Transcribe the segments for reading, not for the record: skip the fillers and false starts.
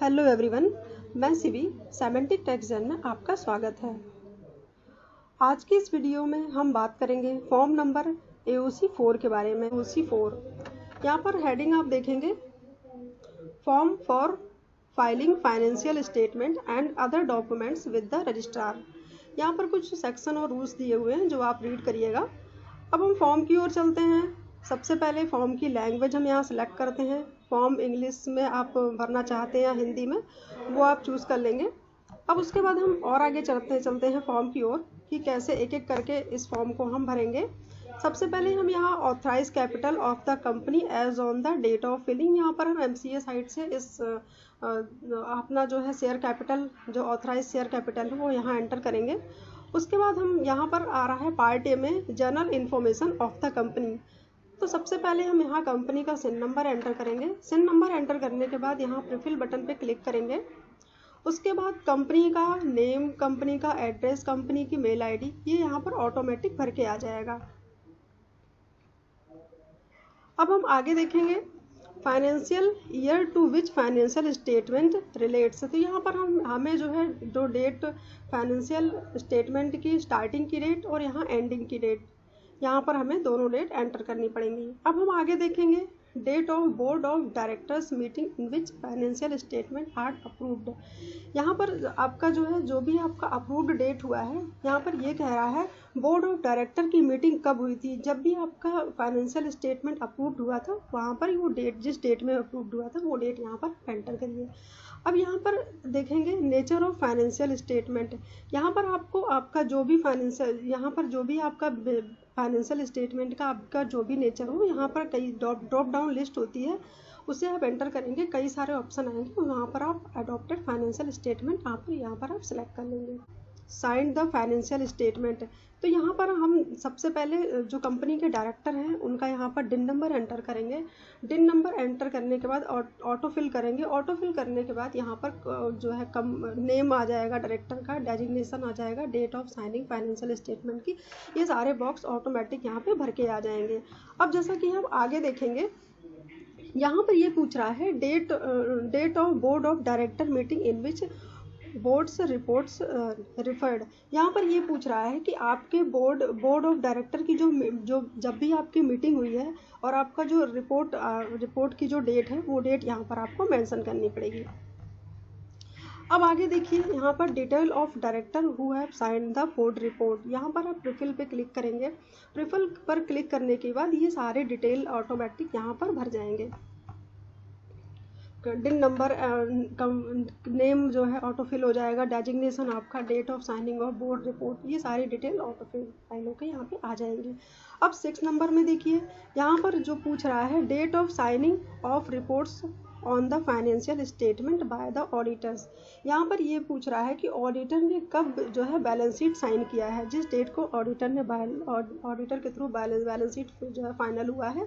Hello everyone, मैं सिवी semantic text जन में आपका स्वागत है। आज की इस वीडियो में हम बात करेंगे फॉर्म नंबर AOC 4 के बारे में। AOC 4 यहाँ पर हेडिंग आप देखेंगे, form for filing financial statement and other documents with the registrar. यहाँ पर कुछ सेक्शन और रूल्स दिए हुए हैं जो आप रीड करिएगा। अब हम फॉर्म की ओर चलते हैं। सबसे पहले फॉर्म की लैंग्वेज हम यहाँ सेलेक्ट करते हैं। फॉर्म इंग्लिश में आप भरना चाहते हैं या हिंदी में, वो आप चूज़ कर लेंगे। अब उसके बाद हम और आगे चलते हैं फॉर्म की ओर कि कैसे एक एक करके इस फॉर्म को हम भरेंगे। सबसे पहले हम यहाँ authorise capital of the company as on the date of filing, यहाँ पर हम MCA साइट से इस अपना जो है शेयर कैपिटल, जो ऑथराइज शेयर कैपिटल है वो यहाँ एंटर करेंगे। उसके बाद हम यहाँ पर आ रहा है पार्ट ए में general information of the company. तो सबसे पहले हम यहाँ कंपनी का सिन नंबर एंटर करेंगे। सिन नंबर एंटर करने के बाद यहाँ प्रीफिल बटन पे क्लिक करेंगे। उसके बाद कंपनी का नेम, कंपनी का एड्रेस, कंपनी की मेल ID, ये यहाँ पर ऑटोमेटिक भर के आ जाएगा। अब हम आगे देखेंगे financial year to which financial statement relates. तो यहाँ पर हमें जो है दो डेट, फाइनेंशियल स्टेटमेंट की स्टार्टिंग की डेट और यहाँ एंडिंग की डेट, यहाँ पर हमें दोनों डेट एंटर करनी पड़ेंगी। अब हम आगे देखेंगे date of board of directors meeting in which financial statement are approved. यहाँ पर आपका जो है जो भी आपका अप्रूव्ड डेट हुआ है, यहाँ पर ये कह रहा है बोर्ड ऑफ डायरेक्टर की मीटिंग कब हुई थी। जब भी आपका फाइनेंशियल स्टेटमेंट अप्रूव्ड हुआ था वहाँ पर वो डेट, जिस डेट में अप्रूव्ड हुआ था वो डेट यहाँ पर एंटर करिए। अब यहाँ पर देखेंगे नेचर ऑफ फाइनेंशियल स्टेटमेंट। यहाँ पर आपको आपका जो भी फाइनेंशियल, यहाँ पर जो भी आपका फाइनेंशियल स्टेटमेंट का आपका जो भी नेचर हो, यहाँ पर कई ड्रॉप डाउन लिस्ट होती है, उसे आप एंटर करेंगे, कई सारे ऑप्शन आएंगे, वहाँ पर आप अडॉप्टेड फाइनेंशियल स्टेटमेंट यहाँ पर आप सिलेक्ट कर लेंगे। Sign the financial statement. तो यहाँ पर हम सबसे पहले जो कंपनी के डायरेक्टर हैं उनका यहाँ पर डिन नंबर एंटर करेंगे। डिन नंबर एंटर करने के बाद ऑटो फिल करेंगे। ऑटो फिल करने के बाद यहाँ पर जो है नेम आ जाएगा डायरेक्टर का, डेजिग्नेशन आ जाएगा, date of signing financial statement की, ये सारे बॉक्स ऑटोमेटिक यहाँ पे भर के आ जाएंगे। अब जैसा कि हम आगे देखेंगे, यहाँ पर ये पूछ रहा है date of board of director meeting in which boards reports referred. यहाँ पर ये पूछ रहा है कि आपके बोर्ड ऑफ डायरेक्टर की जो जब भी आपकी मीटिंग हुई है और आपका जो रिपोर्ट की जो डेट है वो डेट यहाँ पर आपको मेंशन करनी पड़ेगी। अब आगे देखिए, यहाँ पर detail of director who have signed the board report, यहाँ पर आप प्रीफिल पे क्लिक करेंगे। प्रीफिल पर क्लिक करने के बाद ये सारे डिटेल ऑटोमेटिक यहाँ पर भर जाएंगे। डिन नंबर, नेम जो है ऑटोफिल हो जाएगा, डेजिग्नेशन आपका, date of signing of board report, ये सारी डिटेल ऑटोफिल फाइलों के यहाँ पे आ जाएंगी। अब 6 नंबर में देखिए, यहाँ पर जो पूछ रहा है date of signing of reports on the financial statement by the auditors. यहाँ पर ये पूछ रहा है कि ऑडिटर ने कब जो है बैलेंस शीट साइन किया है, जिस डेट को ऑडिटर के थ्रू बैलेंस शीट जो है फाइनल हुआ है,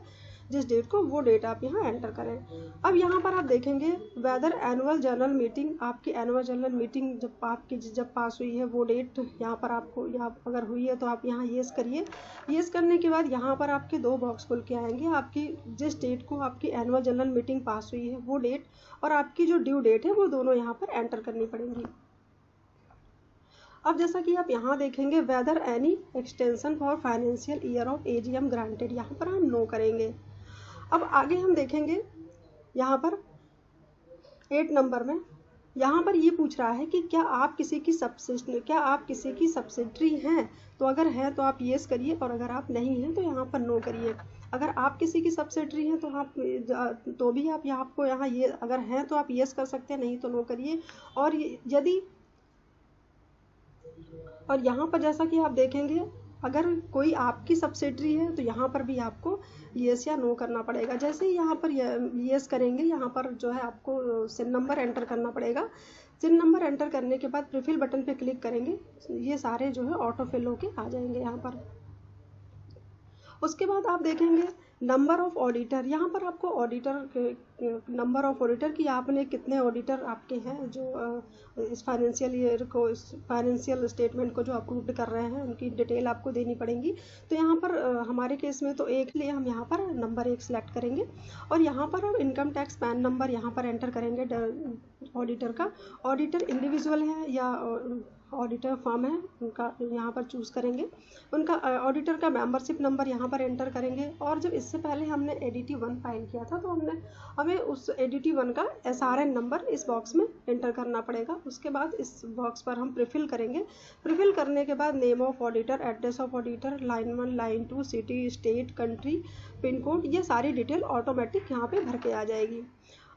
जिस डेट को, वो डेट आप यहाँ एंटर करें। अब यहाँ पर आप देखेंगे वेदर एनुअल जनरल मीटिंग, आपकी एनुअल जनरल मीटिंग जब पास हुई है वो डेट यहाँ पर आपको, यहाँ अगर हुई है तो आप यहाँ येस करिए। येस करने के बाद यहाँ पर आपके 2 बॉक्स खुल के आएंगे, आपकी जिस डेट को आपकी एनुअल जनरल मीटिंग पास हुई है वो डेट और आपकी जो ड्यू डेट है वो दोनों यहाँ पर एंटर करनी पड़ेंगी। अब जैसा कि आप यहाँ देखेंगे whether any extension for financial year of AGM granted, यहाँ पर हम नो करेंगे। अब आगे हम देखेंगे यहाँ पर 8 नंबर में, यहाँ पर ये पूछ रहा है कि क्या आप किसी की सब्सिडरी हैं। तो अगर है तो आप येस करिए और अगर आप नहीं हैं तो यहाँ पर नो करिए। अगर आप किसी की सब्सिडरी हैं तो भी आप यहाँ ये अगर हैं तो आप येस कर सकते हैं, नहीं तो नो करिए। और यहाँ पर जैसा कि आप देखेंगे अगर कोई आपकी सब्सिडरी है तो यहाँ पर भी आपको येस या नो करना पड़ेगा। जैसे ही यहाँ पर येस करेंगे, यहाँ पर जो है आपको सिन नंबर एंटर करना पड़ेगा। सिन नंबर एंटर करने के बाद प्रीफिल बटन पे क्लिक करेंगे, ये सारे जो है ऑटो फिल होके आ जाएंगे यहाँ पर। उसके बाद आप देखेंगे नंबर ऑफ ऑडिटर, यहाँ पर आपको ऑडिटर नंबर ऑफ ऑडिटर कि आपने कितने ऑडिटर आपके हैं जो इस फाइनेंशियल ईयर को, इस फाइनेंशियल स्टेटमेंट को जो अप्रूव कर रहे हैं, उनकी डिटेल आपको देनी पड़ेगी। तो यहाँ पर हमारे केस में तो एक लिए हम यहाँ पर नंबर 1 सेलेक्ट करेंगे और यहाँ पर हम इनकम टैक्स पैन नंबर यहाँ पर एंटर करेंगे ऑडिटर का। ऑडिटर इंडिविजुअल है या ऑडिटर फर्म है, उनका यहाँ पर चूज़ करेंगे। उनका ऑडिटर का मेंबरशिप नंबर यहाँ पर एंटर करेंगे। और जब इससे पहले हमने ADT 1 फाइल किया था तो हमें उस ADT 1 का SRN नंबर इस बॉक्स में एंटर करना पड़ेगा। उसके बाद इस बॉक्स पर हम प्रीफिल करेंगे। प्रीफिल करने के बाद name of auditor, address of auditor, line 1, line 2, city, state, country, pin code, ये सारी डिटेल ऑटोमेटिक यहाँ पे भर के आ जाएगी।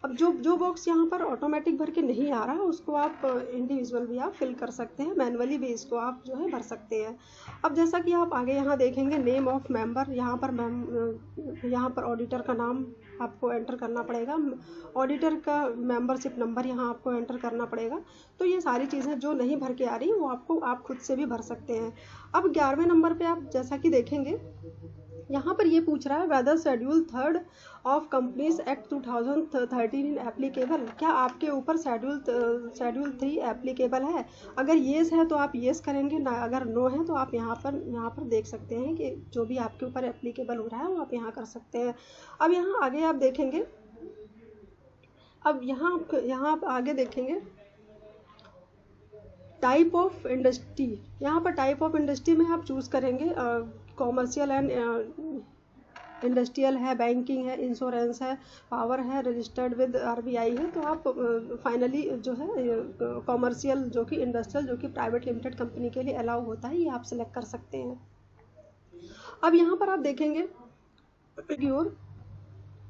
अब जो बॉक्स यहाँ पर ऑटोमेटिक भर के नहीं आ रहा उसको आप इंडिविजुअल भी आप फिल कर सकते हैं, मैनुअली भी इसको आप जो है भर सकते हैं। अब जैसा कि आप आगे यहाँ देखेंगे नेम ऑफ मेंबर, यहाँ पर ऑडिटर का नाम आपको एंटर करना पड़ेगा, ऑडिटर का मेंबरशिप नंबर यहाँ आपको एंटर करना पड़ेगा। तो ये सारी चीज़ें जो नहीं भर के आ रही वो आप खुद से भी भर सकते हैं। अब 11वें नंबर पे आप जैसा कि देखेंगे यहाँ पर ये पूछ रहा है whether schedule 3 of companies act 2013 in applicable, क्या आपके ऊपर शेड्यूल 3 एप्लीकेबल है। अगर येस है तो आप येस करेंगे ना, अगर नो है तो आप यहाँ पर देख सकते हैं कि जो भी आपके ऊपर एप्लीकेबल हो रहा है वो आप यहाँ कर सकते हैं। अब यहाँ आगे आप देखेंगे, अब यहाँ आप आगे देखेंगे टाइप ऑफ इंडस्ट्री। यहाँ पर टाइप ऑफ इंडस्ट्री में आप चूज़ करेंगे कॉमर्शियल एंड इंडस्ट्रियल है, बैंकिंग है, इंश्योरेंस है, पावर है, रजिस्टर्ड विद RBI है। तो आप फाइनली जो है कॉमर्शियल जो कि इंडस्ट्रियल जो कि प्राइवेट लिमिटेड कंपनी के लिए अलाउ होता है, ये आप सेलेक्ट कर सकते हैं। अब यहाँ पर आप देखेंगे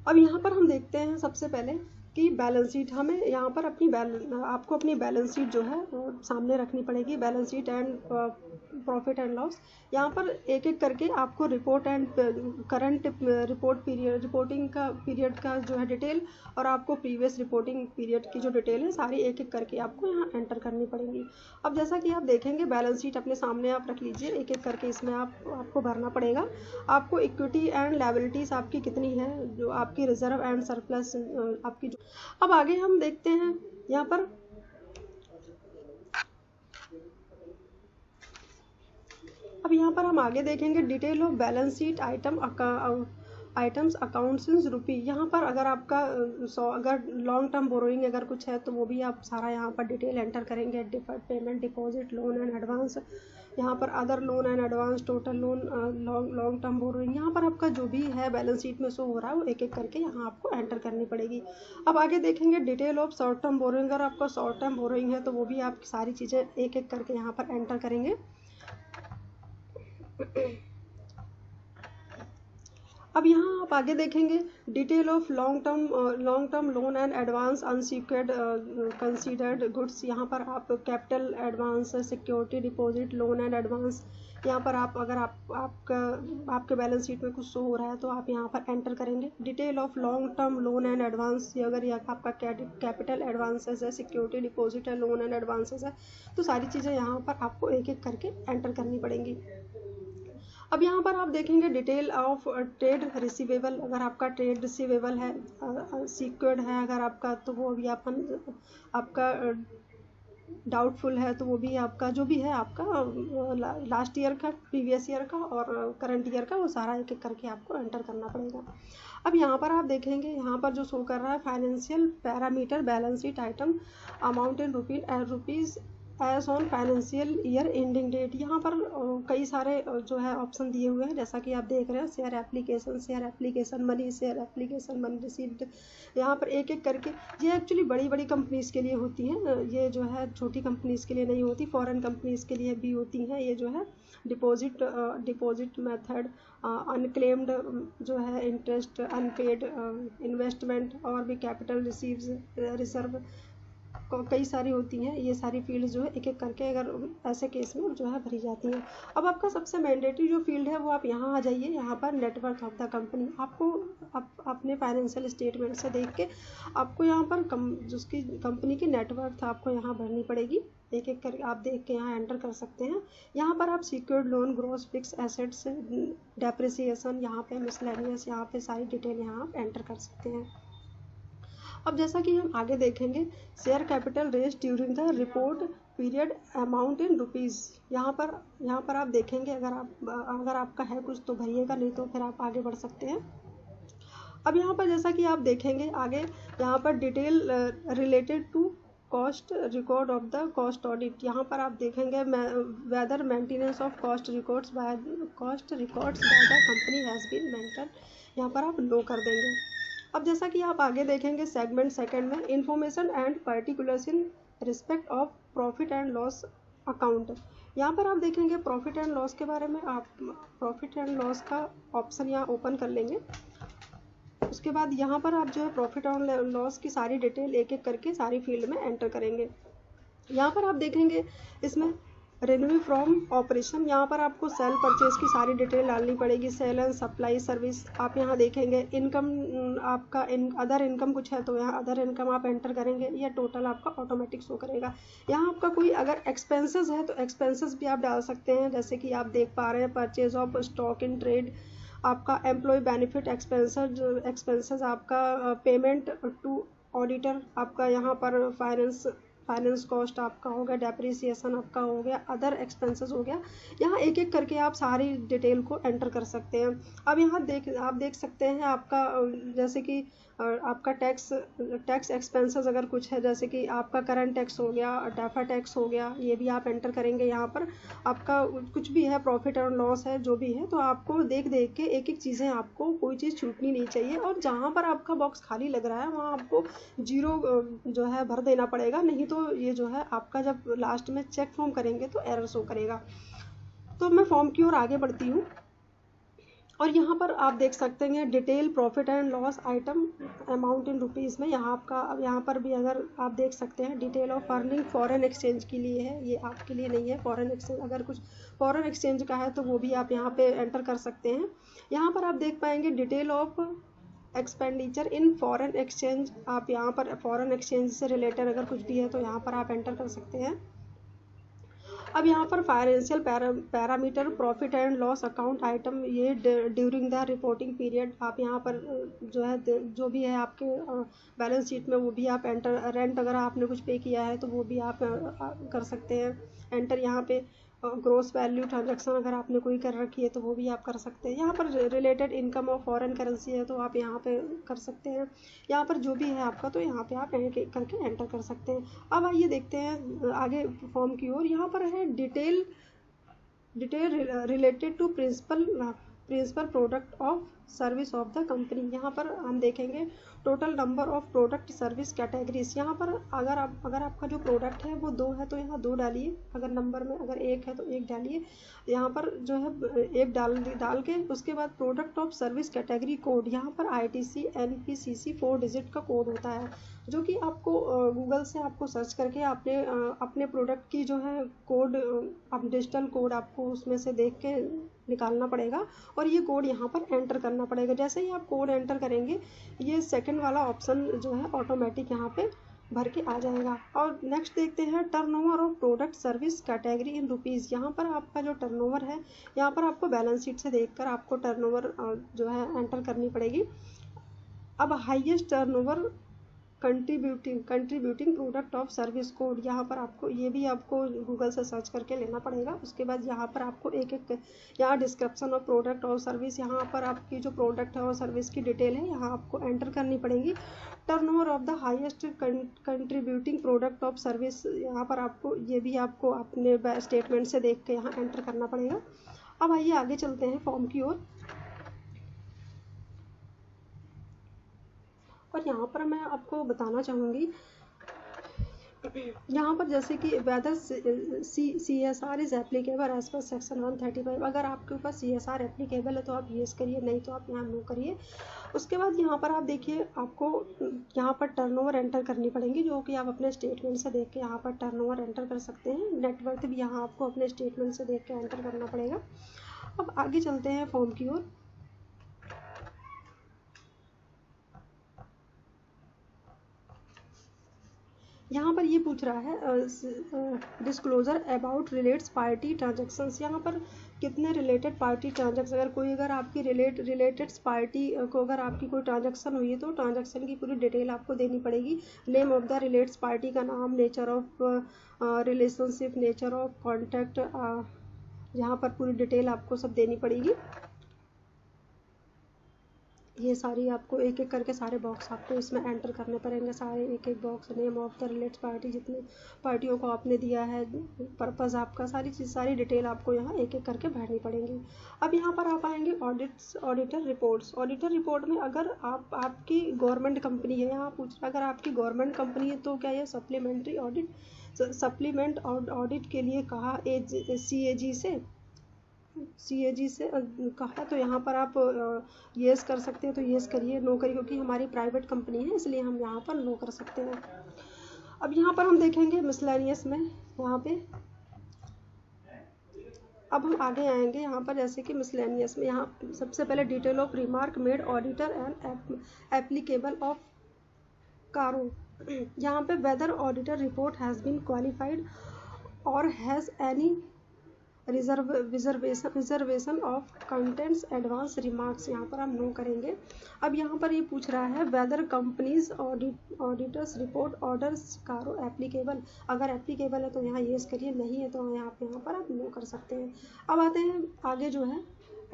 अब यहाँ पर हम देखते हैं सबसे पहले कि बैलेंस शीट, हमें यहाँ पर आपको अपनी बैलेंस शीट जो है वो सामने रखनी पड़ेगी। Balance sheet and profit and loss, यहाँ पर एक एक करके आपको रिपोर्ट एंड करंट रिपोर्टिंग का पीरियड का जो है डिटेल और आपको प्रीवियस रिपोर्टिंग पीरियड की जो डिटेल है सारी एक एक करके आपको यहाँ एंटर करनी पड़ेगी। अब जैसा कि आप देखेंगे बैलेंस शीट अपने सामने आप रख लीजिए, एक एक करके इसमें आपको भरना पड़ेगा। आपको इक्विटी एंड लायबिलिटीज आपकी कितनी है, जो आपकी रिजर्व एंड सरप्लस आपकी जो। अब आगे हम देखते हैं यहाँ पर हम आगे देखेंगे detail of balance sheet items accounts rupee. यहाँ पर अगर आपका अगर लॉन्ग टर्म बोरोइंग अगर कुछ है तो वो भी आप सारा यहाँ पर डिटेल एंटर करेंगे। Deferred payment, deposit, loan and advance, यहाँ पर other loan and advance, total loan, long term borrowing, यहाँ पर आपका जो भी है बैलेंस शीट में शो हो रहा है वो एक एक करके यहाँ आपको एंटर करनी पड़ेगी। अब आगे देखेंगे detail of short term borrowing, अगर आपका शॉर्ट टर्म बोरोइंग है तो वो भी आप सारी चीज़ें एक एक करके यहाँ पर एंटर करेंगे। अब यहाँ आप आगे देखेंगे detail of long term loan and advance unsecured considered goods, यहाँ पर आप capital advance, security deposit, loan and advance, यहाँ पर आप अगर आपके बैलेंस शीट में कुछ शो हो रहा है तो आप यहाँ पर एंटर करेंगे। Detail of long term loan and advance, अगर यह आपका कैपिटल एडवांसेस है, सिक्योरिटी डिपॉजिट है, लोन एंड एडवांसेस है, तो सारी चीज़ें यहाँ पर आपको एक एक करके एंटर करनी पड़ेंगी। अब यहाँ पर आप देखेंगे डिटेल ऑफ ट्रेड रिसीवेबल, अगर आपका ट्रेड रिसीवेबल है सिक्योर्ड है अगर आपका, तो वो भी आपका डाउटफुल है तो वो भी आपका जो भी है आपका लास्ट ईयर का, प्रीवियस ईयर का और करंट ईयर का, वो सारा एक एक करके आपको एंटर करना पड़ेगा। अब यहाँ पर आप देखेंगे यहाँ पर जो शो कर रहा है financial parameter balance sheet item amount in rupees as on financial year ending date, यहाँ पर कई सारे जो है ऑप्शन दिए हुए हैं जैसा कि आप देख रहे हैं। Share application money, share application money received, यहाँ पर एक एक करके, ये एक्चुअली बड़ी बड़ी कंपनीज़ के लिए होती हैं, ये जो है छोटी कंपनीज़ के लिए नहीं होती, फॉरेन कंपनीज़ के लिए भी होती हैं। ये जो है डिपॉजिट मेथड, अनक्लेम्ड जो है इंटरेस्ट, अनपेड इन्वेस्टमेंट और भी कैपिटल रिसीव्स, रिजर्व, कई सारी होती हैं। ये सारी फील्ड जो है एक एक करके अगर ऐसे केस में जो है भरी जाती हैं। अब आपका सबसे मैंडेटरी जो फील्ड है वो आप यहाँ आ जाइए, यहाँ पर नेटवर्थ ऑफ द कंपनी, आपको अपने फाइनेंशियल स्टेटमेंट से देख के आपको यहाँ पर जिसकी कंपनी की नेटवर्थ आपको यहाँ भरनी पड़ेगी। एक एक करके आप देख के यहाँ एंटर कर सकते हैं। यहाँ पर आप secured loan, gross fix assets, depreciation, यहाँ पे मिसलेनियस, यहाँ पे सारी डिटेल यहाँ आप एंटर कर सकते हैं। अब जैसा कि हम आगे देखेंगे, share capital raise during the report period, amount in rupees. यहाँ पर आप देखेंगे, अगर आपका है कुछ तो भरिएगा, नहीं तो फिर आप आगे बढ़ सकते हैं। अब यहाँ पर जैसा कि आप देखेंगे आगे, यहाँ पर detail related to cost record of the cost audit. यहाँ पर आप देखेंगे whether maintenance of cost records by the company has been maintain, यहाँ पर आप नो कर देंगे। अब जैसा कि आप आगे देखेंगे सेगमेंट सेकंड में, information and particulars in respect of profit and loss account. यहाँ पर आप देखेंगे प्रॉफिट एंड लॉस के बारे में, आप प्रॉफिट एंड लॉस का ऑप्शन यहाँ ओपन कर लेंगे। उसके बाद यहाँ पर आप जो है प्रॉफिट और लॉस की सारी डिटेल एक एक करके सारी फील्ड में एंटर करेंगे। यहाँ पर आप देखेंगे इसमें रेवेन्यू फ्रॉम ऑपरेशन, यहाँ पर आपको सेल परचेज की सारी डिटेल डालनी पड़ेगी, सेल एंड सप्लाई सर्विस। आप यहाँ देखेंगे इनकम, आपका अदर इनकम कुछ है तो यहाँ अदर इनकम आप एंटर करेंगे, या टोटल आपका ऑटोमेटिक शो करेगा। यहाँ आपका कोई अगर एक्सपेंसेस है तो एक्सपेंसेस भी आप डाल सकते हैं, जैसे कि आप देख पा रहे हैं purchase of stock in trade, आपका एम्प्लॉय बेनिफिट एक्सपेंसेस, आपका पेमेंट टू ऑडिटर, आपका यहाँ पर फाइनेंस कॉस्ट आपका हो गया, डेप्रिसिएशन आपका हो गया, अदर एक्सपेंसेस हो गया। यहाँ एक एक करके आप सारी डिटेल को एंटर कर सकते हैं। अब यहाँ आप देख सकते हैं आपका जैसे कि आपका टैक्स एक्सपेंसेस अगर कुछ है, जैसे कि आपका करंट टैक्स हो गया, डाफा टैक्स हो गया, ये भी आप एंटर करेंगे। यहाँ पर आपका कुछ भी है, प्रॉफिट और लॉस है, जो भी है, तो आपको देख के एक एक चीज़ें, आपको कोई चीज़ छूटनी नहीं चाहिए। और जहाँ पर आपका बॉक्स खाली लग रहा है वहाँ आपको 0 जो है भर देना पड़ेगा, नहीं तो ये जो है आपका जब लास्ट में चेक फॉर्म करेंगे तो एरर शो करेगा। तो मैं फॉर्म की ओर आगे बढ़ती हूँ, और यहाँ पर आप देख सकते हैं detail profit and loss item amount in rupees में। यहाँ पर भी अगर आप देख सकते हैं detail of earning foreign exchange के लिए है, ये आपके लिए नहीं है। फॉरेन एक्सचेंज अगर कुछ फॉरेन एक्सचेंज का है तो वो भी आप यहाँ पे एंटर कर सकते हैं। यहाँ पर आप देख पाएंगे detail of expenditure in foreign exchange, आप यहाँ पर फॉरेन एक्सचेंज से रिलेटेड अगर कुछ भी है तो यहाँ पर आप एंटर कर सकते हैं। अब यहाँ पर financial parameter profit and loss account item, ये ड्यूरिंग द रिपोर्टिंग पीरियड, आप यहाँ पर जो है जो भी है आपके बैलेंस शीट में वो भी आप एंटर, रेंट अगर आपने कुछ पे किया है तो वो भी आप कर सकते हैं एंटर। यहाँ पे ग्रोस वैल्यू ट्रांजैक्शन अगर आपने कोई कर रखी है तो वो भी आप कर सकते हैं। यहाँ पर related income of foreign currency है तो आप यहाँ पे कर सकते हैं। यहाँ पर जो भी है आपका तो यहाँ पे आप करके एंटर कर सकते हैं। अब आइए देखते हैं आगे फॉर्म की ओर। यहाँ पर है detail related to principal product of service of the company. यहाँ पर हम देखेंगे total number of product service categories. यहाँ पर अगर आपका जो प्रोडक्ट है वो 2 है तो यहाँ 2 डालिए, अगर नंबर में अगर 1 है तो 1 डालिए। यहाँ पर जो है 1 डाल के उसके बाद product of service category code, यहाँ पर ITC NPCC 4 डिजिट का कोड होता है, जो कि आपको गूगल से आपको सर्च करके अपने प्रोडक्ट की जो है कोड, आप डिजिटल कोड आपको उसमें से देख के निकालना पड़ेगा और ये कोड यहाँ पर एंटर करना पड़ेगा। जैसे ही आप कोड एंटर करेंगे ये सेकंड वाला ऑप्शन जो है ऑटोमेटिक यहाँ पे भर के आ जाएगा। और नेक्स्ट देखते हैं turnover of product service category in rupees. यहाँ पर आपका जो टर्नओवर है, यहाँ पर आपको बैलेंस शीट से देखकर आपको टर्नओवर जो है एंटर करनी पड़ेगी। अब highest turnover contributing product of service code, यहाँ पर आपको ये भी आपको गूगल से सर्च करके लेना पड़ेगा। उसके बाद यहाँ पर आपको यहाँ डिस्क्रिप्शन ऑफ प्रोडक्ट और सर्विस, यहाँ पर आपकी जो प्रोडक्ट है और सर्विस की डिटेल है यहाँ आपको एंटर करनी पड़ेगी। Turnover of the highest contributing product of service, यहाँ पर आपको ये भी आपको अपने स्टेटमेंट से देख के यहाँ एंटर करना पड़ेगा। अब आइए आगे चलते हैं फॉर्म की ओर। और यहाँ पर मैं आपको बताना चाहूँगी, यहाँ पर जैसे कि whether CSR is applicable as per section 135। अगर आपके ऊपर CSR एप्लीकेबल है तो आप येस करिए, नहीं तो आप यहाँ नो करिए। उसके बाद यहाँ पर आप देखिए आपको यहाँ पर टर्नओवर एंटर करनी पड़ेगी, जो कि आप अपने स्टेटमेंट से देख के यहाँ पर टर्नओवर एंटर कर सकते हैं। नेटवर्थ भी यहाँ आपको अपने स्टेटमेंट से देख के एंटर करना पड़ेगा। अब आगे चलते हैं फॉर्म की ओर। यहाँ पर ये पूछ रहा है disclosure about relates party transactions. यहाँ पर कितने रिलेटेड पार्टी ट्रांजेक्शन, अगर आपकी रिलेटेड पार्टी को अगर आपकी कोई ट्रांजेक्शन हुई है तो ट्रांजेक्शन की पूरी डिटेल आपको देनी पड़ेगी। Name of the relates party का नाम, nature of relationship, nature of contact, यहाँ पर पूरी डिटेल आपको सब देनी पड़ेगी। ये सारी आपको एक एक करके सारे बॉक्स आपको इसमें एंटर करने पड़ेंगे, सारे एक एक box, name of the related party, जितनी पार्टियों को आपने दिया है, पर्पस आपका, सारी डिटेल आपको यहाँ एक एक करके भरनी पड़ेंगी। अब यहाँ पर आप आएंगे ऑडिटर रिपोर्ट्स। ऑडिटर रिपोर्ट में अगर आपकी गवर्नमेंट कंपनी है, यहाँ पूछ रहा अगर आपकी गवर्नमेंट कंपनी है तो क्या ये सप्लीमेंट्री सप्लीमेंट ऑडिट के लिए कहा CAG से कहा, तो यहाँ पर आप येस कर सकते हैं तो येस करिए, नो करिए, क्योंकि हमारी प्राइवेट कंपनी है इसलिए हम यहाँ पर नो कर सकते हैं। अब यहाँ पर हम देखेंगे मिसलेनियस में, यहाँ पे अब हम आगे आएंगे यहाँ पर, जैसे कि मिसलेनियस में यहाँ सबसे पहले detail of remark made auditor and applicable of CARO. यहाँ पे whether auditor report has been qualified और has any reservation of contents advance remarks, यहाँ पर हम नो करेंगे। अब यहाँ पर ये पूछ रहा है whether companies auditors report orders CARO applicable, अगर एप्लीकेबल है तो यहाँ येस करिए, नहीं है तो यहाँ पर आप नो कर सकते हैं। अब आते हैं आगे जो है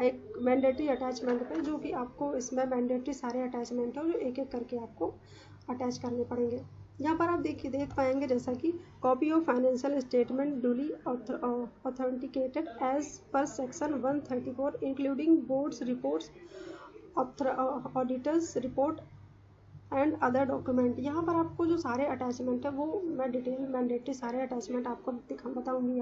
एक मैंडेटरी अटैचमेंट पे, जो कि आपको इसमें मैंडेटरी सारे अटैचमेंट है जो एक एक करके आपको अटैच करने पड़ेंगे। यहाँ पर आप देख पाएंगे जैसा कि copy of financial statement duly authenticated as per section 134 including boards reports, auditors report and other document. यहाँ पर आपको जो सारे अटैचमेंट है वो मैं डिटेल मैंडेटरी सारे अटैचमेंट आपको बताऊंगी।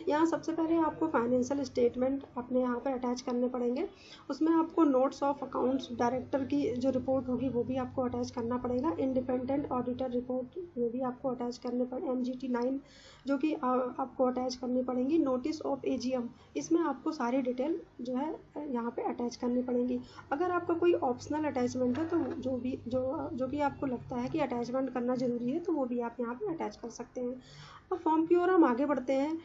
यहाँ सबसे पहले आपको फाइनेंशियल स्टेटमेंट अपने यहाँ पर अटैच करने पड़ेंगे। उसमें आपको नोट्स ऑफ अकाउंट्स डायरेक्टर की जो रिपोर्ट होगी वो भी आपको अटैच करना पड़ेगा। इंडिपेंडेंट ऑडिटर रिपोर्ट वो भी आपको अटैच करने पड़े, MGT 9 जो कि आपको अटैच करनी पड़ेंगी। नोटिस ऑफ AGM, इसमें आपको सारी डिटेल जो है यहाँ पे अटैच करनी पड़ेंगी। अगर आपका कोई ऑप्शनल अटैचमेंट है तो जो भी आपको लगता है कि अटैचमेंट करना ज़रूरी है तो वो भी आप यहाँ पे अटैच कर सकते हैं। अब फॉर्म की ओर हम आगे बढ़ते हैं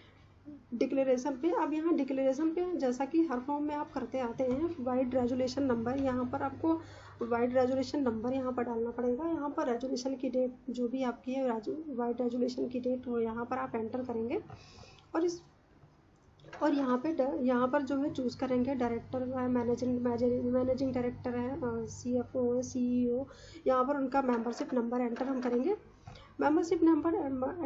डिक्लेरेशन पे। अब यहाँ डिक्लेरेशन पे जैसा कि हर फॉर्म में आप करते आते हैं, वाइड रेजोल्यूशन नंबर, यहाँ पर आपको वाइड रेजोल्यूशन नंबर यहाँ पर डालना पड़ेगा। यहाँ पर रेजोल्यूशन की डेट जो भी आपकी है वाइड रेजोल्यूशन की डेट वो यहाँ पर आप एंटर करेंगे और यहाँ पर जो है चूज़ करेंगे डायरेक्टर है, मैनेजिंग डायरेक्टर है, CFO है, CEO, यहाँ पर उनका मेंबरशिप नंबर एंटर हम करेंगे। मेंबरशिप नंबर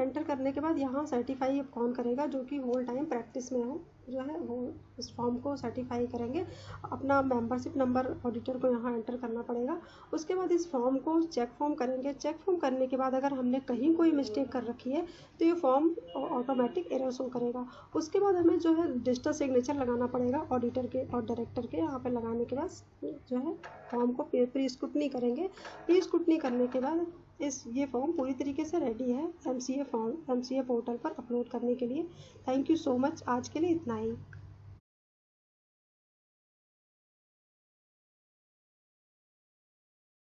एंटर करने के बाद यहाँ सर्टिफाई अब कौन करेगा, जो कि होल टाइम प्रैक्टिस में हो जो है वो इस फॉर्म को सर्टिफाई करेंगे। अपना मेंबरशिप नंबर ऑडिटर को यहाँ एंटर करना पड़ेगा। उसके बाद इस फॉर्म को चेक फॉर्म करेंगे। चेक फॉर्म करने के बाद अगर हमने कहीं कोई मिस्टेक कर रखी है तो ये फॉर्म ऑटोमेटिक एरर शो करेगा। उसके बाद हमें जो है डिजिटल सिग्नेचर लगाना पड़ेगा ऑडिटर के और डायरेक्टर के। यहाँ पर लगाने के बाद जो है फॉर्म को प्री स्क्रूटनी करेंगे। प्री स्क्रूटनी करने के बाद ये फॉर्म पूरी तरीके से रेडी है MCA पोर्टल पर अपलोड करने के लिए। थैंक यू सो मच, आज के लिए इतना ही।